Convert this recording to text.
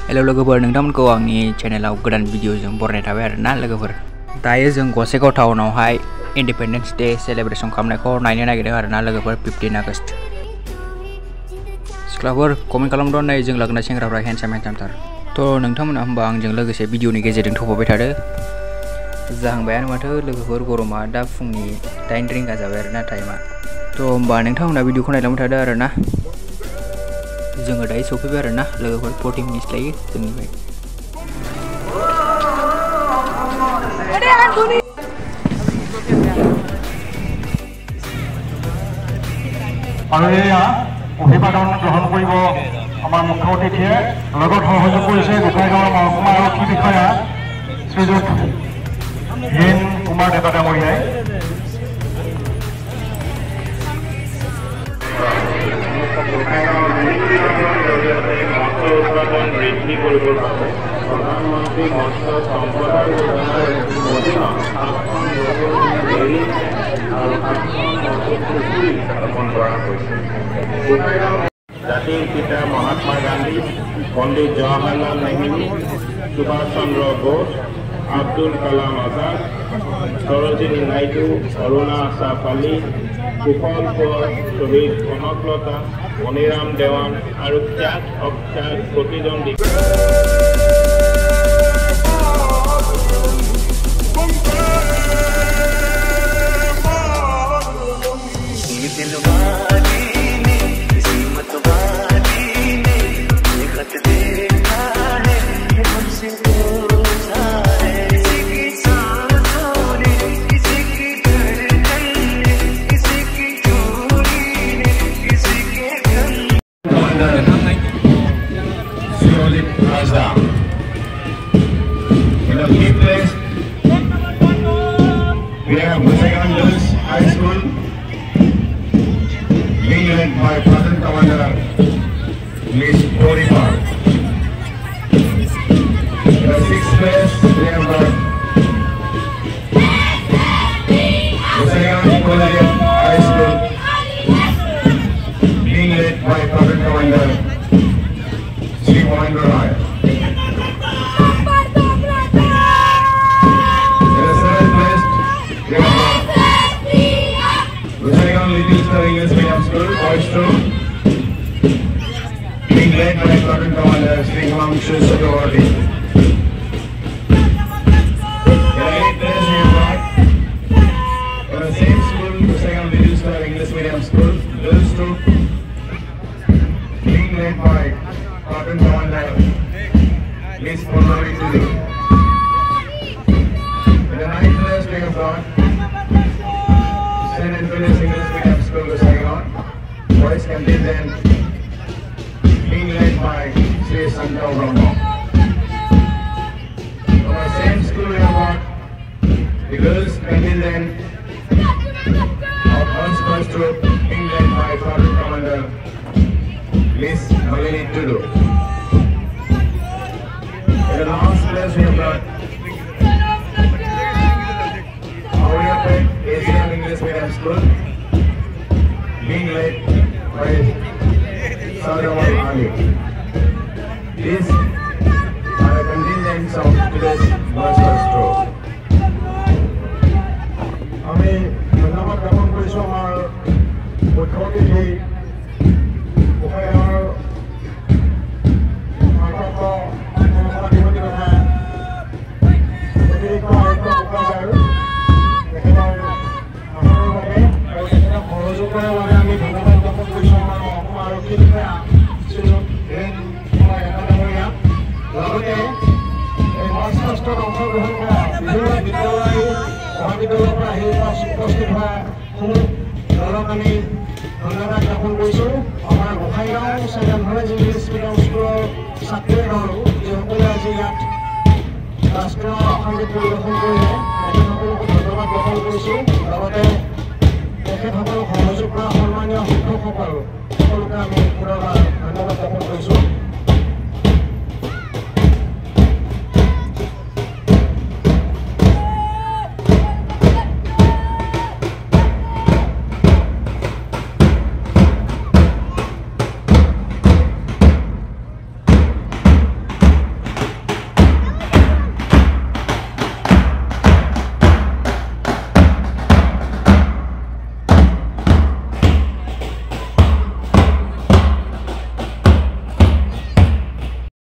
Hello लोगोफोर नोंथांमोनखौ आंनि चेनेलाव गोदान भिडिअजों बरायनाय थाबाय आरोना लोगोफोर दायो जों गसाइगाव टाउनावहाय इंडिपेंडेंस डे सेलिब्रेशन खालामनायखौ नायनो नागिरदों आरोना लोगोफोर 15 आगस्ट सिख्लाफोर कमेन्ट खालामदो नै जों लागोना सेंग्राफ्रा हेन्डसाम थार तो नोंथांमोना होमबा आंजों लोगोसे भिडिअनि गेजेरजों थफाबाय थादो जाहांबायानो माथो लोगोफोर गरमा दा फुंनि 8 रिंगा जाबाय आरोना टाइमा तो होमबा नोंथांमोना भिडिअखौ नायलांबाय थादो आरोना जोङो दायो सफैबाय आरोना लोगोफोर 40 मिनिट्स लायो जोंनिफ्राय আৰু এয়া অভিবাদন গ্ৰহণ কৰিব আমাৰ মুখ্য অতিথিয়ে লগত সহযোগ কৰিছে গোসাইগাঁৱৰ মহকুমা আৰক্ষী বিষয়া শ্ৰীযুত হীন কুমাৰ ডেকা ডাঙৰীয়াই উৎপাদন বৃদ্ধি কৰিবৰ বাবে প্ৰধানমন্ত্ৰী মৎস্য সম্পদ অধীনত 7খন ডেইৰী আৰু 8খন পুখুৰী স্থাপন কৰা হৈছে। জাতিৰ পিতা মহাত্মা গান্ধী, পণ্ডিত জৱাহৰলাল নেহৰু, সুভাষ চন্দ্ৰ বোস, আব্দুল কালাম আজাদ, সৰোজিনী নাইডু, অৰুণা আশাফ আলী, কুশল কোঁৱৰ, শ্বহীদ কনকলতা, মণিৰাম দেৱান আৰু ত্যাগ অখ্যাত প্ৰতিদ্বন্দ্বী In the key place, we have Gosaigaon Girls High School, being led by Present Commander Miss Tori Park. In the 6th place, we have got Gosaigaon Collegiate High School, being led by Present Commander Sri Mohendra Rai. English Medium School, Boys School, being led by Sergeant Commander Sri Himanshu Chakravarti. In 8th place we have got in the same school, Gosaigaon Little Star English Medium School, Girls 2, being led by Sergeant Commander Miss Purnari Tudu. In the 9th place we have got St. Anthony's English Medium School, Gosaigaon, boys contingent, being led by Sri Sankav Brahma. From the same school we have got the girls contingent of Hans First Group, being led by Sergeant Commander Miss Malini Tudu. In the last place we have got Auriyapet Asian English Medium School, being led by Sarwar Ali. These are the contingents of today's virtual stroke. আমি ধন্যবাদ জ্ঞাপন কৰিছোঁ আমাৰ মুখ্য অতিথি গোসাইগাঁৱৰ ভাৰপ্ৰাপ্ত সভাধিপতি তথা অতিৰিক্ত আয়ুক্ত কোকৰাঝাৰ তেখেতৰ ভাষণৰ বাবে আৰু তেখেতক সহযোগ কৰাৰ বাবে আমি ধন্যবাদ জ্ঞাপন কৰিছোঁ আমাৰ মহকুমা আৰক্ষী বিষয়া শ্ৰীযুত হীন কুমাৰ ডেকা ডাঙৰীয়া লগতে এই মাৰ্চ পাষ্টত অংশগ্ৰহণ কৰা বিভিন্ন বিদ্যালয় মহাবিদ্যালয়ৰ পৰা আহি উপস্থিত হোৱা সমূহ দলক আমি ধন্যবাদ জ্ঞাপন কৰিছোঁ আমাৰ Gossaigaon Saint Anthony's English medium স্কুলৰ ছাত্ৰী দল যিসকলে আজি ইয়াত ৰাষ্ট্ৰীয় সংগীত পৰিৱেশন কৰিলে তেখেতসকলকো ধন্যবাদ জ্ঞাপন কৰিছোঁ লগতে তেখেতসকলক সহযোগ কৰা সন্মানীয় শিক্ষকসকল সকলোকে আমি পুনৰবাৰ ধন্যবাদ জ্ঞাপন কৰিছোঁ।